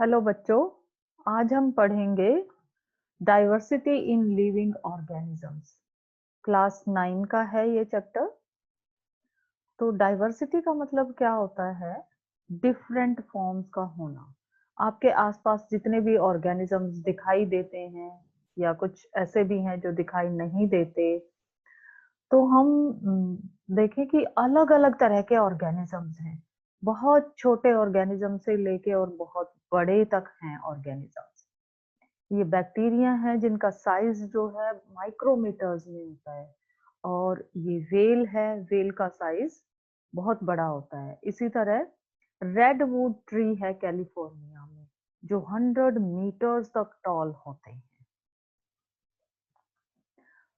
Hello बच्चों, आज हम पढ़ेंगे diversity in living organisms. Class 9 का है ये चैप्टर। तो डाइवर्सिटी का मतलब क्या होता है? डिफरेंट फॉर्म्स का होना। आपके आसपास जितने भी ऑर्गेनिजम्स दिखाई देते हैं या कुछ ऐसे भी हैं जो दिखाई नहीं देते, तो हम देखें कि अलग-अलग तरह के ऑर्गेनिजम्स हैं। बहुत छोटे ऑर्गेनिज्म से लेके और बहुत बड़े तक हैं ऑर्गेनिजम्स। ये बैक्टीरिया हैं जिनका साइज जो है माइक्रोमीटर्स में होता है। और ये वेल है, वेल का साइज बहुत बड़ा होता है। इसी तरह रेडवुड ट्री है कैलिफोर्निया में, जो 100 मीटर्स तक टॉल होते हैं।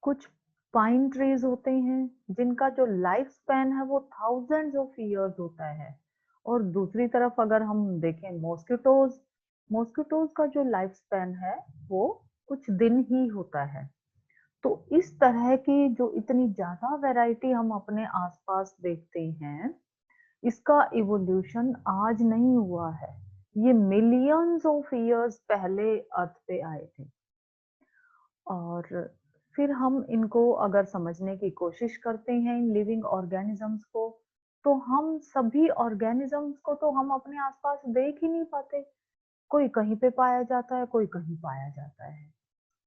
कुछ पाइन ट्रीज होते हैं जिनका जो लाइफ स्पैन है वो थाउजेंड्स ऑफ ईयर्स होता है। और दूसरी तरफ अगर हम देखें मॉस्किटोज, मॉस्किटोज का जो लाइफ स्पैन है वो कुछ दिन ही होता है। तो इस तरह की जो इतनी ज्यादा वैरायटी हम अपने आसपास देखते हैं, इसका इवोल्यूशन आज नहीं हुआ है। ये मिलियंस ऑफ ईयर्स पहले अर्थ पे आए थे। और फिर हम इनको अगर समझने की कोशिश करते हैं इन लिविंग ऑर्गेनिजम्स को, तो हम सभी ऑर्गेनिजम्स को तो हम अपने आसपास देख ही नहीं पाते। कोई कहीं पे पाया जाता है, कोई कहीं पाया जाता है।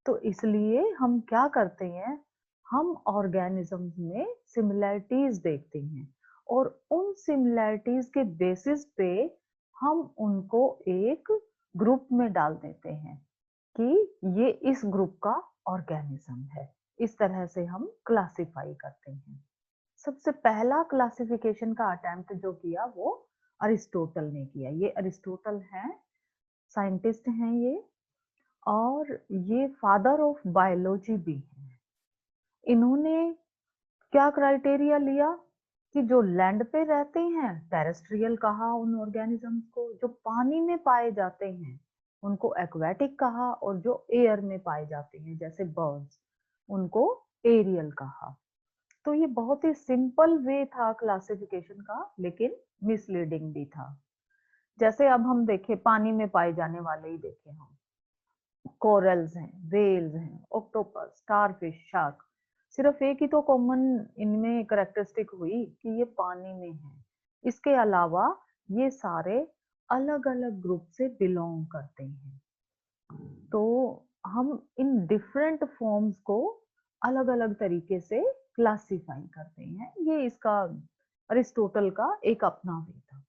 तो इसलिए हम क्या करते हैं, हम ऑर्गेनिजम्स में सिमिलैरिटीज देखते हैं और उन सिमिलैरिटीज के बेसिस पे हम उनको एक ग्रुप में डाल देते हैं कि ये इस ग्रुप का ऑर्गेनिज्म है। इस तरह से हम क्लासिफाई करते हैं। सबसे पहला क्लासिफिकेशन का अटेम्प्ट जो किया वो अरिस्टोटल ने किया। ये अरिस्टोटल हैं, साइंटिस्ट हैं ये, और ये फादर ऑफ बायोलॉजी भी हैं। इन्होंने क्या क्राइटेरिया लिया कि जो लैंड पे रहते हैं टेरेस्ट्रियल कहा उन ऑर्गेनिजम्स को, जो पानी में पाए जाते हैं उनको एक्वेटिक कहा, और जो एयर में पाए जाते हैं जैसे बर्ड्स उनको एरियल कहा। तो ये बहुत ही सिंपल वे था क्लासिफिकेशन का, लेकिन मिसलीडिंग भी था। जैसे अब हम देखें पानी में पाए जाने वाले ही देखें हम, कोरल्स हैं, वेल्स हैं, ऑक्टोपस, स्टारफिश, शार्क। सिर्फ एक ही तो कॉमन इनमें कैरेक्टरिस्टिक हुई कि ये पानी में है। इसके अलावा ये सारे अलग-अलग ग्रुप से बिलोंग करते हैं। तो हम इन डिफरेंट फॉर्म्स को अलग-अलग तरीके से क्लासिफाई करते हैं। ये इसका अरिस्टोटल का एक अपना वे था।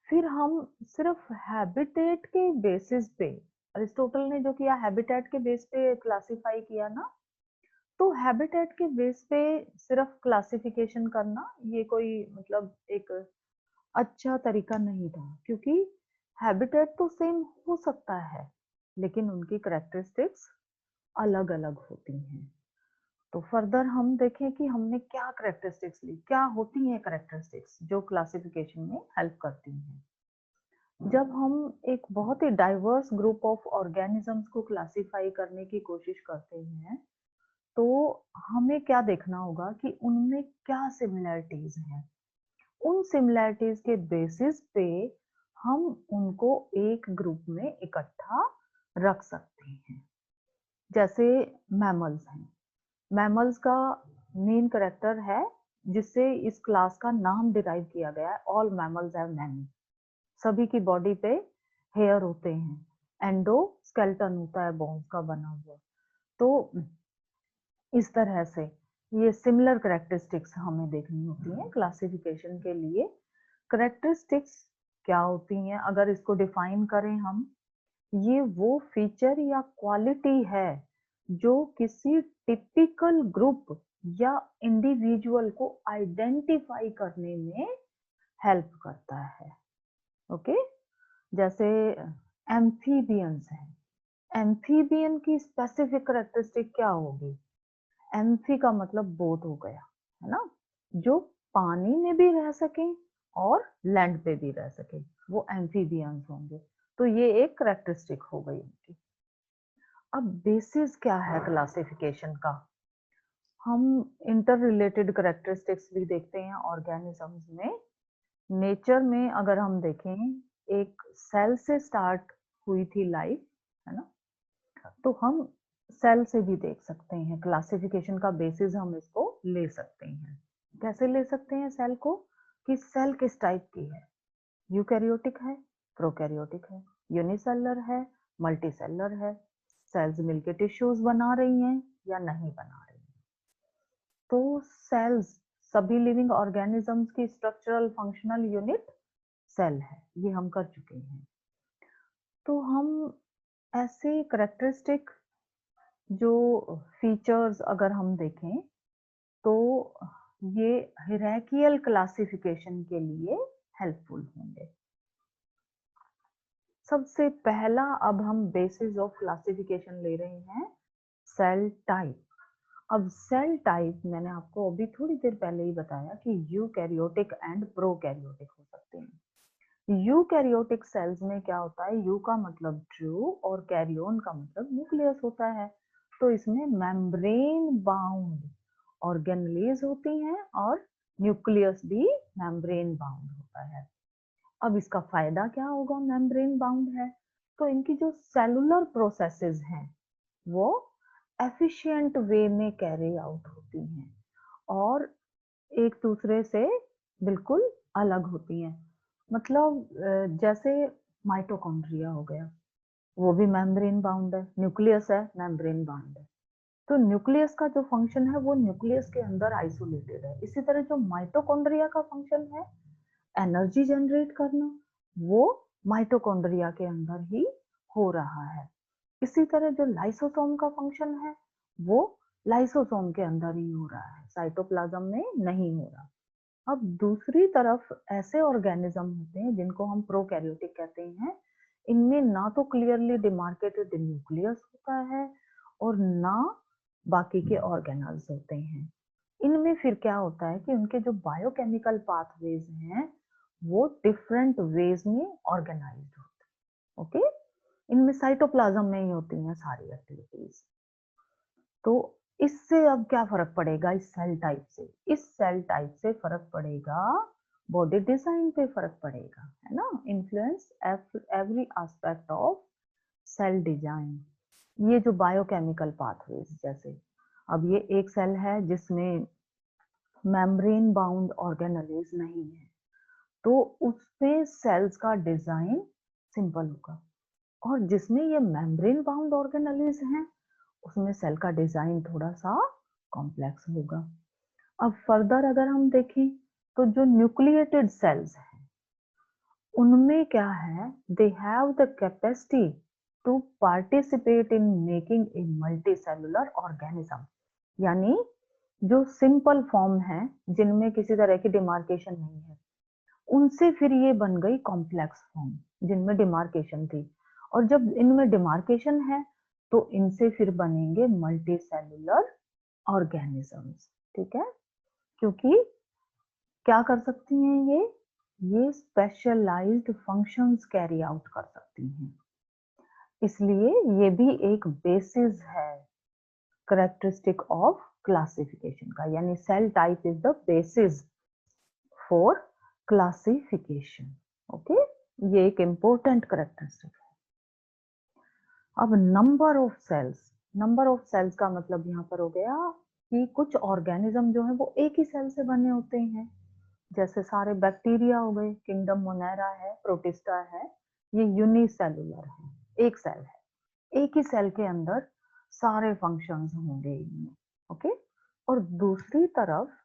फिर हम सिर्फ हैबिटेट के बेसिस पे, अरिस्टोटल ने जो किया हैबिटेट के बेस पे क्लासिफाई किया ना, तो हैबिटेट के बेस पे सिर्फ क्लासिफिकेशन करना ये कोई मतलब एक अच्छा तरीका नहीं था, क्योंकि हैबिटेट तो सेम हो सकता है लेकिन उनकी कैरेक्टरिस्टिक्स अलग अलग होती हैं। तो फर्दर हम देखें कि हमने क्या कैरेक्टरिस्टिक्स ली, क्या होती हैं कैरेक्टरिस्टिक्स जो क्लासिफिकेशन में हेल्प करती हैं। जब हम एक बहुत ही डाइवर्स ग्रुप ऑफ ऑर्गेनिजम्स को क्लासिफाई करने की कोशिश करते हैं, तो हमें क्या देखना होगा कि उनमें क्या सिमिलैरिटीज हैं। उन सिमिलैरिटीज के बेसिस पे हम उनको एक ग्रुप में इकट्ठा रख सकते हैं। जैसे मैमल्स हैं, मैमल्स का मेन करेक्टर है जिससे इस क्लास का नाम डिराइव किया गया है, ऑल मैमल्स हैव मैनी। सभी की बॉडी पे हेयर होते हैं, एंडोस्केलेटन होता है बोन्स का बना हुआ। तो इस तरह से ये सिमिलर कैरेक्टरिस्टिक्स हमें देखनी होती हैं क्लासिफिकेशन के लिए। कैरेक्टरिस्टिक्स क्या होती हैं अगर इसको डिफाइन करें हम, ये वो फीचर या क्वालिटी है जो किसी टिपिकल ग्रुप या इंडिविजुअल को आइडेंटिफाई करने में हेल्प करता है। ओके, जैसे एम्फीबियंस हैं। एम्फीबियन की स्पेसिफिक कैरेक्टरिस्टिक क्या होगी? एम्फी का मतलब बोथ हो गया, है ना, जो पानी में भी रह सके और लैंड पे भी रह सके, वो एम्फीबियंस होंगे। तो ये एक कैरेक्टरिस्टिक हो गई उनकी। अब बेसिस क्या है क्लासिफिकेशन का? हम इंटर रिलेटेड कैरेक्टरिस्टिक्स भी देखते हैं ऑर्गेनिजम्स में। नेचर में अगर हम देखें, एक सेल से स्टार्ट हुई थी लाइफ, है ना, तो हम सेल से भी देख सकते हैं, क्लासिफिकेशन का बेसिस हम इसको ले सकते हैं। कैसे ले सकते हैं सेल को, कि सेल किस टाइप की है, यूकैरियोटिक है, प्रोकैरियोटिक है, यूनिसेलुलर है, मल्टीसेलुलर है, सेल्स मिलके टिश्यूज बना रही हैं या नहीं बना रही हैं। तो सेल्स सभी लिविंग ऑर्गेनिजम्स की स्ट्रक्चरल फंक्शनल यूनिट सेल है, ये हम कर चुके हैं। तो हम ऐसे करेक्टरिस्टिक जो फीचर्स अगर हम देखें तो ये हायरार्कियल क्लासिफिकेशन के लिए हेल्पफुल होंगे। सबसे पहला अब हम बेसिस ऑफ क्लासिफिकेशन ले रहे हैं सेल टाइप। अब सेल टाइप मैंने आपको अभी थोड़ी देर पहले ही बताया कि यूकैरियोटिक एंड प्रोकैरियोटिक हो सकते हैं। यूकैरियोटिक सेल्स में क्या होता है, यू का मतलब ट्रू और कैरियोन का मतलब न्यूक्लियस होता है। तो इसमें मेम्ब्रेन बाउंड ऑर्गेनेलीज होती हैं और न्यूक्लियस भी मेम्ब्रेन बाउंड होता है। अब इसका फायदा क्या होगा, मेम्ब्रेन बाउंड है तो इनकी जो सेलुलर प्रोसेसेस हैं वो एफिशिएंट वे में कैरी आउट होती हैं और एक दूसरे से बिल्कुल अलग होती हैं। मतलब जैसे माइटोकॉन्ड्रिया हो गया, वो भी मेम्ब्रेन बाउंड है, न्यूक्लियस है, मेम्ब्रेन बाउंड है। तो न्यूक्लियस का जो फंक्शन है वो न्यूक्लियस के अंदर आइसोलेटेड है। इसी तरह जो माइटोकॉन्ड्रिया का फंक्शन है एनर्जी जनरेट करना, वो माइटोकॉन्ड्रिया के अंदर ही हो रहा है। इसी तरह जो लाइसोसोम का फंक्शन है वो लाइसोसोम के अंदर ही हो रहा है, साइटोप्लाज्म में नहीं हो रहा। अब दूसरी तरफ ऐसे ऑर्गेनिज्म होते हैं जिनको हम प्रोकैरियोटिक कहते हैं। इनमें ना तो क्लियरली डिमार्केटेड न्यूक्लियस होता है और ना बाकी के ऑर्गेनल्स होते हैं। इनमें फिर क्या होता है कि उनके जो बायोकेमिकल पाथवेज हैं वो डिफरेंट वेज में ऑर्गेनाइज्ड होते हैं। ओके, इनमें साइटोप्लाज्म में ही होती हैं सारी एक्टिविटीज। तो इससे अब क्या फर्क पड़ेगा, इस सेल टाइप से, इस सेल टाइप से फर्क पड़ेगा बॉडी डिजाइन पे फर्क पड़ेगा, है ना, influence every aspect of cell design. ये जो बायोकेमिकल पाथवेज, जैसे अब ये एक सेल है जिसमें मेम्ब्रेन बाउंड ऑर्गेनेलीज नहीं है तो उसमें सेल्स का डिजाइन सिंपल होगा, और जिसमें ये मेम्ब्रेन बाउंड ऑर्गेनेलीज हैं उसमें सेल का डिजाइन थोड़ा सा कॉम्प्लेक्स होगा। अब फर्दर अगर हम देखें तो जो न्यूक्लिएटेड सेल्स हैं उनमें क्या है, they have the capacity to participate in making a multi cellular organism. यानी जो सिंपल फॉर्म है जिनमें किसी तरह की डिमार्केशन नहीं है, उनसे फिर ये बन गई कॉम्प्लेक्स फॉर्म जिनमें डिमार्केशन थी, और जब इनमें डिमार्केशन है तो इनसे फिर बनेंगे मल्टी सेलुलर ऑर्गेनिजम्स। ठीक है, क्योंकि क्या कर सकती हैं ये स्पेशलाइज्ड फंक्शंस कैरी आउट कर सकती हैं, इसलिए ये भी एक बेसिस है करेक्टरिस्टिक ऑफ क्लासिफिकेशन का। यानी cell type is the basis for classification. Okay, ये एक इंपॉर्टेंट करेक्टरिस्टिक है। अब number of cells, number of cells का मतलब यहाँ पर हो गया कि कुछ ऑर्गेनिज्म जो है वो एक ही सेल से बने होते हैं। जैसे सारे बैक्टीरिया हो गए, किंगडम मोनेरा है, प्रोटिस्टा है, ये यूनिसेलुलर है, एक सेल है, एक ही सेल के अंदर सारे फंक्शंस होंगे इनमें। ओके, और दूसरी तरफ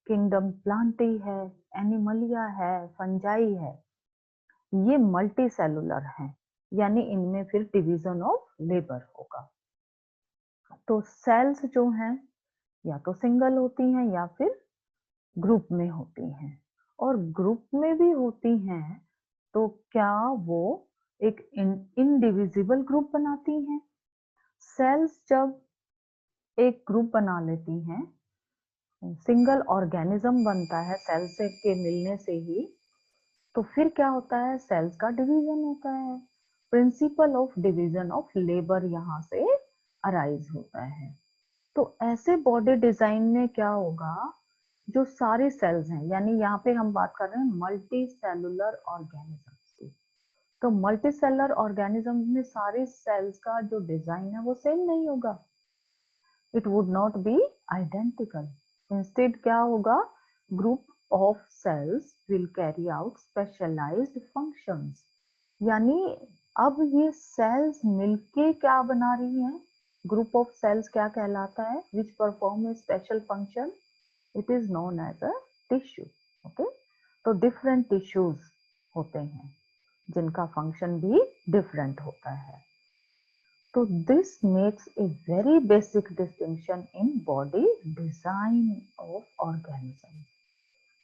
किंगडम प्लांटी है, एनिमलिया है, फंजाई है, ये मल्टी सेलुलर हैं, यानी इनमें फिर डिवीजन ऑफ लेबर होगा। तो सेल्स जो हैं या तो सिंगल होती हैं या फिर ग्रुप में होती हैं, और ग्रुप में भी होती हैं तो क्या वो एक इनडिविजिबल ग्रुप बनाती हैं। सेल्स जब एक ग्रुप बना लेती हैं, सिंगल ऑर्गेनिज्म बनता है सेल से के मिलने से ही, तो फिर क्या होता है, सेल्स का डिवीजन होता है। Principle of division of labour यहाँ से अराइज होता है। तो ऐसे बॉडी डिजाइन में क्या होगा, जो सारे सेल्स हैं, यानी यहाँ पे हम बात कर रहे हैं मल्टी सेलुलर ऑर्गेनिजम्स की, तो मल्टीसेलर ऑर्गेनिज्म में सारे सेल्स का जो डिजाइन है वो सेम नहीं होगा, it would not be identical. Instead क्या होगा, group of cells will carry out specialised functions. यानी अब ये सेल्स मिलके क्या बना रही हैं, ग्रुप ऑफ सेल्स क्या कहलाता है, which perform a special function, it is known as a tissue. Okay, तो डिफरेंट टिश्यूज होते हैं जिनका फंक्शन भी डिफरेंट होता है। तो this makes a very basic distinction in body design of organism.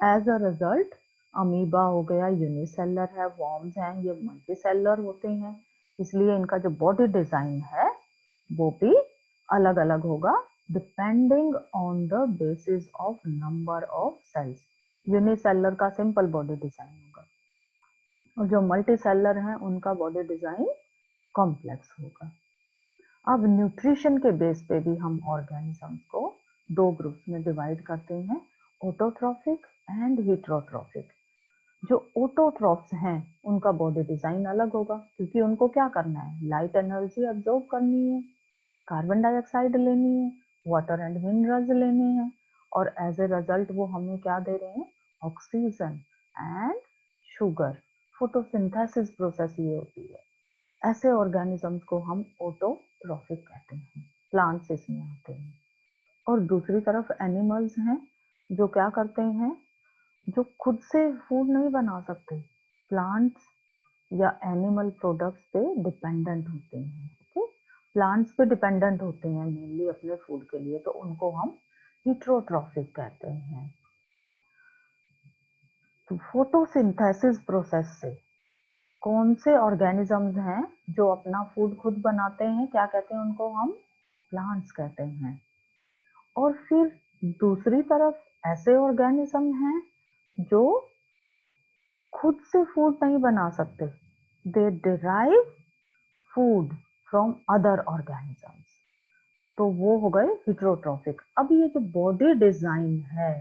As a result amoeba हो गया यूनिसेलर है, वॉर्म्स हैं ये मल्टीसेलर होते हैं, इसलिए इनका जो बॉडी डिजाइन है वो भी अलग अलग होगा depending on the basis of number of cells. Unicellular का सिंपल बॉडी डिजाइन होगा और जो मल्टीसेलर हैं उनका बॉडी डिजाइन कॉम्प्लेक्स होगा। अब न्यूट्रिशन के बेस पे भी हम ऑर्गेनिजम्स को दो ग्रुप्स में डिवाइड करते हैं, ऑटोट्रॉफिक एंड हेटेरोट्रॉफिक। जो ऑटोट्रॉफ्स हैं उनका बॉडी डिजाइन अलग होगा, क्योंकि उनको क्या करना है, लाइट एनर्जी अब्जॉर्ब करनी है, कार्बन डाइऑक्साइड लेनी है, वाटर एंड मिनरल्स लेने हैं, और एज ए रिजल्ट वो हमें क्या दे रहे हैं, oxygen and sugar. Photosynthesis process ये होती है। ऐसे ऑर्गेनिजम्स को हम ऑटोट्रॉफिक कहते हैं, प्लांट्स इसमें आते हैं। और दूसरी तरफ एनिमल्स हैं जो क्या करते हैं, जो खुद से फूड नहीं बना सकते, प्लांट्स या एनिमल प्रोडक्ट्स पे डिपेंडेंट होते हैं। ओके, प्लांट्स पे डिपेंडेंट होते हैं मेनली अपने फूड के लिए, तो उनको हम हेटेरोट्रॉफिक कहते हैं। तो फोटोसिंथेसिस प्रोसेस से कौन से ऑर्गेनिजम्स हैं जो अपना फूड खुद बनाते हैं, क्या कहते हैं उनको हम प्लांट्स कहते हैं। और फिर दूसरी तरफ ऐसे ऑर्गेनिज्म हैं जो खुद से फूड नहीं बना सकते, they derive food from other organisms, तो वो हो गए हेटेरोट्रॉफिक। अब ये जो बॉडी डिजाइन है,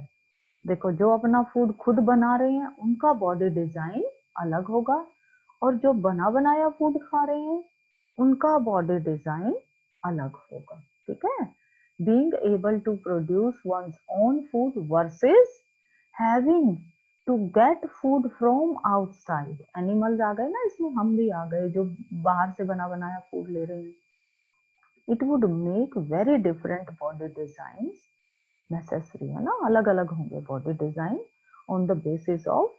देखो जो अपना फूड खुद बना रहे हैं उनका बॉडी डिजाइन अलग होगा, और जो बना बनाया फूड खा रहे हैं उनका बॉडी डिजाइन अलग होगा। ठीक है, being able to produce one's own food versus having to get food from outside. Animals आ गए ना इसमें, हम भी आ गए जो बाहर से बना बनाया फूड ले रहे हैं। It would make very different body design necessary, है ना, अलग अलग होंगे body design on the basis of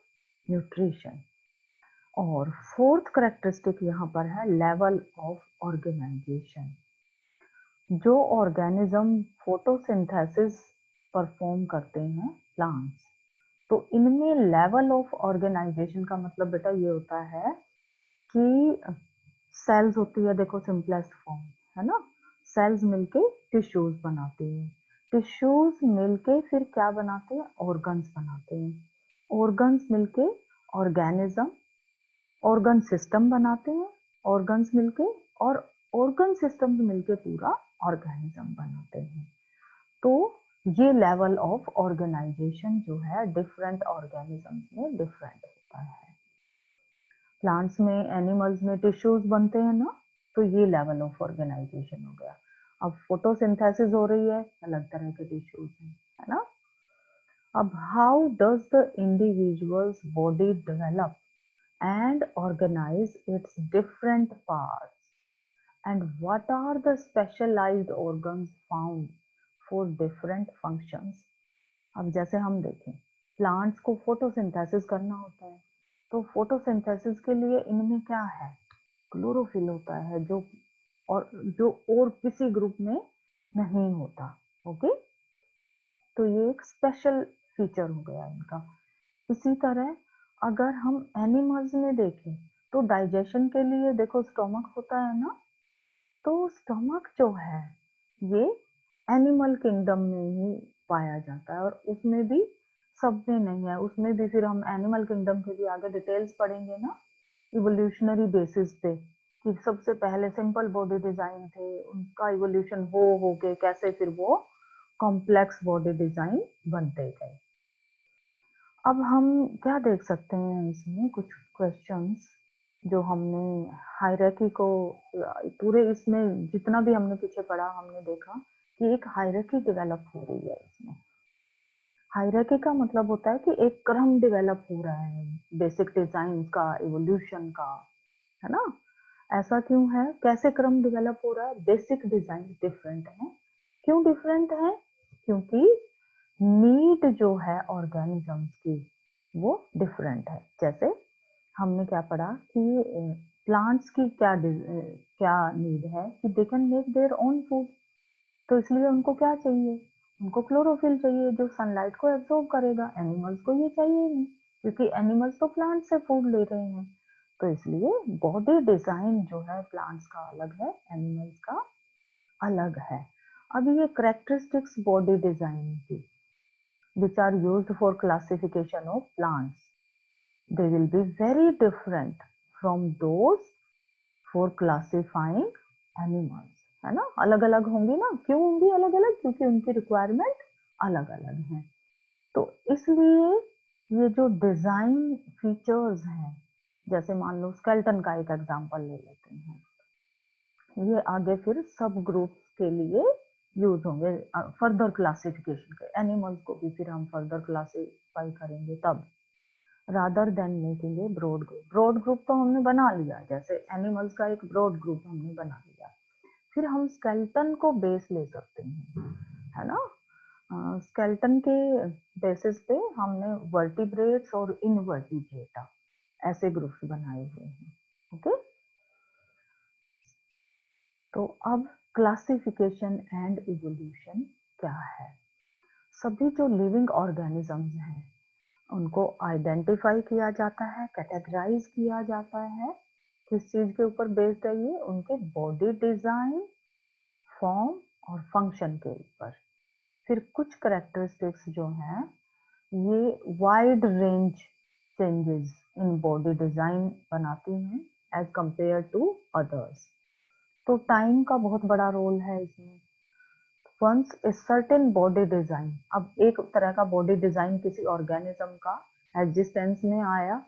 nutrition. और फोर्थ करेक्टरिस्टिक यहाँ पर है लेवल ऑफ ऑर्गेनाइजेशन। जो ऑर्गेनिज्म फोटोसिंथेसिस परफॉर्म करते हैं प्लांट्स, तो इनमें लेवल ऑफ ऑर्गेनाइजेशन का मतलब बेटा ये होता है कि सेल्स होती है, देखो सिंपलेस्ट फॉर्म है ना, सेल्स मिलके टिश्यूज बनाती हैं, टिश्यूज मिलके फिर क्या बनाते हैं, ऑर्गन्स बनाते हैं, ऑर्गन्स मिलके ऑर्गेनिज्म, ऑर्गन सिस्टम बनाते हैं, ऑर्गन्स मिलके, और ऑर्गन सिस्टम मिलके पूरा ऑर्गेनिज्म बनाते हैं। तो ये लेवल ऑफ ऑर्गेनाइजेशन जो है डिफरेंट ऑर्गेनिजम्स में डिफरेंट होता है। प्लांट्स में, एनिमल्स में टिश्यूज बनते हैं ना, तो ये लेवल ऑफ ऑर्गेनाइजेशन हो गया। अब फोटोसिंथेसिस हो रही है, अलग तरह के टिश्यूज हैं, है ना। अब how does the individuals body develop and organize its different parts, and what are the specialized organs found for different functions। अब जैसे हम देखें, प्लांट्स को फोटोसिंथेसिस करना होता है, तो फोटोसिंथेसिस के लिए इनमें क्या है, क्लोरोफिल होता है, जो और किसी ग्रुप में नहीं होता। ओके, तो ये एक स्पेशल फीचर हो गया इनका। इसी तरह अगर हम एनिमल्स में देखें, तो डाइजेशन के लिए देखो स्टोमक होता है ना, तो स्टोमक जो है ये एनिमल किंगडम में ही पाया जाता है, और उसमें भी सब में नहीं है, उसमें भी फिर हम एनिमल किंगडम के भी आगे डिटेल्स पढ़ेंगे ना, इवोल्यूशनरी बेसिस पे, कि सबसे पहले सिंपल बॉडी डिजाइन थे, उनका इवोल्यूशन हो के कैसे फिर वो कॉम्प्लेक्स बॉडी डिजाइन बनते गए। अब हम क्या देख सकते हैं इसमें कुछ क्वेश्चंस, जो हमने हायरार्की को पूरे इसमें जितना भी हमने पीछे पढ़ा, हमने देखा कि एक हायरार्की डेवलप हो रही है इसमें। हायरार्की का मतलब होता है कि एक क्रम डेवलप हो रहा है, बेसिक डिजाइन का, इवोल्यूशन का, है ना? ऐसा क्यों है? कैसे क्रम डेवलप हो रहा है? बेसिक डिजाइन डिफरेंट है। क्यों डिफरेंट है? क्योंकि नीड जो है ऑर्गेनिजम्स की वो डिफरेंट है। जैसे हमने क्या पढ़ा कि प्लांट्स की क्या नीड है कि they can make their own food. तो इसलिए उनको क्या चाहिए? उनको क्लोरोफिल चाहिए जो सनलाइट को एब्जॉर्ब करेगा। एनिमल्स को ये चाहिए ही नहीं, क्योंकि एनिमल्स तो प्लांट से फूड ले रहे हैं। तो इसलिए बॉडी डिजाइन जो है प्लांट्स का अलग है, एनिमल्स का अलग है। अब ये कैरेक्टरिस्टिक्स बॉडी डिजाइन की which are used for classification of plants, they will be very different from those for classifying animals, है ना? अलग अलग होंगी ना। क्यों होंगी अलग अलग? क्योंकि उनकी रिक्वायरमेंट अलग अलग है। तो इसलिए ये जो डिजाइन फीचर्स हैं, जैसे मान लो स्केलेटन का एक एग्जांपल ले लेते हैं, ये आगे फिर सब ग्रुप्स के लिए यूज होंगे फर्दर क्लासिफिकेशन के। एनिमल्स को भी फिर हम फर्दर क्लासिफाई करेंगे तब, rather than making a broad group. Broad group तो हमने बना लिया, जैसे एनिमल्स का एक ब्रॉड ग्रुप हमने बना लिया। फिर हम स्केलेटन को बेस ले सकते हैं, है ना? स्केलेटन के बेसिस पे हमने वर्टिब्रेट्स और इनवर्टिब्रेटा ऐसे ग्रुप्स बनाए हुए हैं। ओके, तो अब क्लासिफिकेशन एंड इवोल्यूशन क्या है? सभी जो लिविंग ऑर्गेनिजम्स हैं उनको आइडेंटिफाई किया जाता है, कैटेगराइज किया जाता है। किस चीज के ऊपर बेस्ड है ये? उनके बॉडी डिजाइन, फॉर्म और फंक्शन के ऊपर। फिर कुछ करेक्टरिस्टिक्स जो हैं ये wide range changes in body design बनाती हैं एज कंपेयर टू अदर्स। तो टाइम का बहुत बड़ा रोल है इसमें। Once a certain body design, अब एक तरह का बॉडी डिजाइन किसी ऑर्गेनिज्म का एग्जिस्टेंस में आया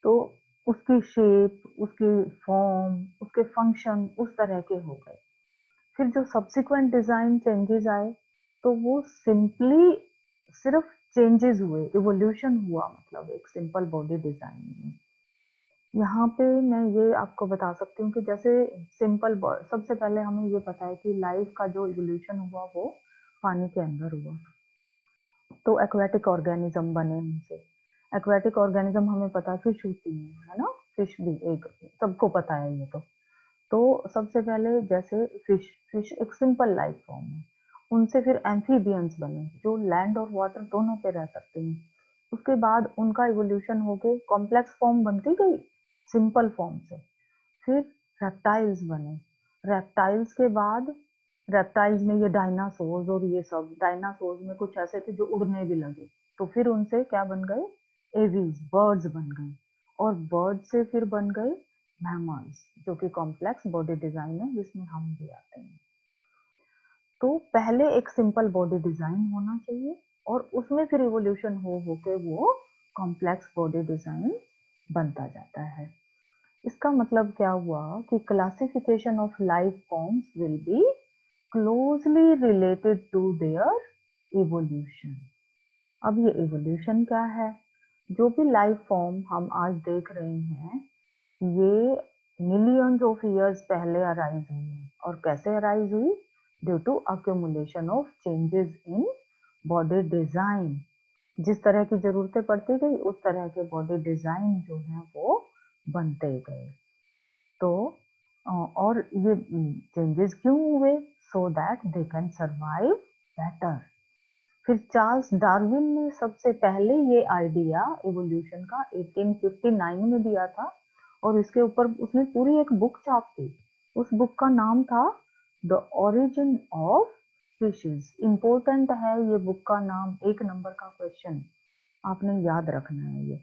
तो उसकी शेप, उसकी फॉर्म, उसके फंक्शन उस तरह के हो गए। फिर जो सब्सिक्वेंट डिजाइन चेंजेस आए तो वो सिंपली सिर्फ चेंजेस हुए, इवोल्यूशन हुआ, मतलब एक सिंपल बॉडी डिजाइन में। यहाँ पे मैं ये आपको बता सकती हूँ कि जैसे सिंपल सबसे पहले हमें ये पता है कि लाइफ का जो इवोल्यूशन हुआ वो पानी के अंदर हुआ। तो एक्वेटिक ऑर्गेनिज्म बने उनसे। एक्वेटिक ऑर्गेनिज्म हमें पता है फिश होती है ना? फिश भी एक सबको पता है ये तो सबसे पहले जैसे फिश फिश एक सिंपल लाइफ फॉर्म है। उनसे फिर एम्फीबियंस बने जो लैंड और वाटर दोनों पे रह सकते हैं। उसके बाद उनका इवोल्यूशन होके कॉम्प्लेक्स फॉर्म बनती गई सिंपल फॉर्म से। फिर रेप्टाइल्स बने। रेप्टाइल्स के बाद रेप्टाइल्स में ये डायनासोर्स और ये सब, डायनासोर्स में कुछ ऐसे थे जो उड़ने भी लगे, तो फिर उनसे क्या बन गए? एवीज, बर्ड्स बन गए। और बर्ड से फिर बन गए मैमल्स, जो कि कॉम्प्लेक्स बॉडी डिजाइन है जिसमें हम भी आते हैं। तो पहले एक सिंपल बॉडी डिजाइन होना चाहिए और उसमें फिर इवोल्यूशन हो के वो कॉम्प्लेक्स बॉडी डिजाइन बनता जाता है। इसका मतलब क्या हुआ कि classification of life forms will be closely related to their evolution. अब ये इवोल्यूशन क्या है? जो भी लाइफ फॉर्म हम आज देख रहे हैं ये मिलियंस ऑफ ईयर्स पहले अराइज हुई है। और कैसे अराइज हुई? Due to accumulation of changes in body design. जिस तरह की जरूरतें पड़ती गई उस तरह के बॉडी डिजाइन जो है वो बनते गए। तो और ये चेंजेस क्यों हुए? So that they can survive better. फिर चार्ल्स डार्विन ने सबसे पहले ये आइडिया इवोल्यूशन का 1859 में दिया था और इसके ऊपर उसने पूरी एक बुक छाप दी। उस बुक का नाम था the origin of species. Important है ये बुक का नाम, 1 नंबर का क्वेश्चन आपने याद रखना है ये।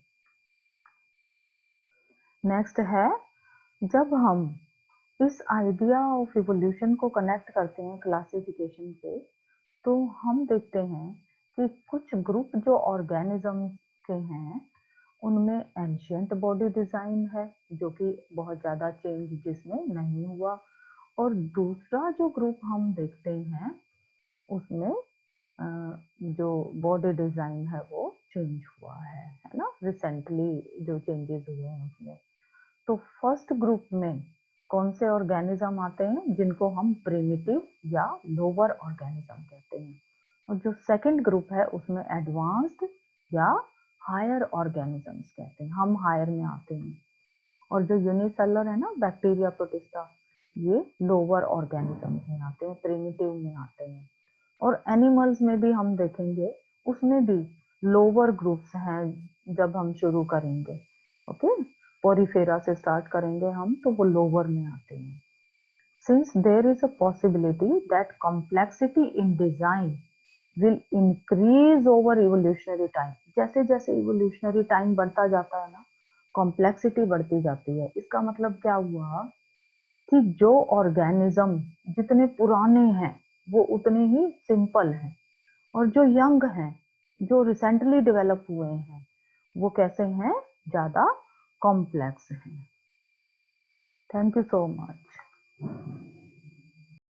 नेक्स्ट है, जब हम इस आइडिया ऑफ इवोल्यूशन को कनेक्ट करते हैं क्लासिफिकेशन से तो हम देखते हैं कि कुछ ग्रुप जो ऑर्गेनिज्म के हैं उनमें एंशियंट बॉडी डिजाइन है जो कि बहुत ज्यादा चेंज जिसमें नहीं हुआ। और दूसरा जो ग्रुप हम देखते हैं उसमें जो बॉडी डिजाइन है वो चेंज हुआ है ना, रिसेंटली जो चेंजेस हुए हैं उसमें। तो फर्स्ट ग्रुप में कौन से ऑर्गेनिज्म आते हैं जिनको हम प्रिमिटिव या लोअर ऑर्गेनिज्म कहते हैं। और जो सेकंड ग्रुप है उसमें एडवांस्ड या हायर ऑर्गेनिजम्स कहते हैं, हम हायर में आते हैं। और जो यूनिसेलर है ना, बैक्टीरिया प्रोटिस्टा, ये लोअर ऑर्गेनिजम्स में आते हैं, प्रिमिटिव में आते हैं। और एनिमल्स में भी हम देखेंगे उसमें भी लोअर ग्रुप्स हैं जब हम शुरू करेंगे। ओके, पोरीफेरा से स्टार्ट करेंगे हम तो वो लोअर में आते हैं। Since there is a possibility that complexity in design will increase over evolutionary time, जैसे जैसे evolutionary time बढ़ता जाता है ना, complexity बढ़ती जाती है। इसका मतलब क्या हुआ कि जो ऑर्गेनिज्म जितने पुराने हैं वो उतने ही सिंपल हैं, और जो यंग हैं, जो रिसेंटली डेवलप हुए हैं, वो कैसे हैं, ज्यादा कॉम्प्लेक्स हैं। Thank you so much.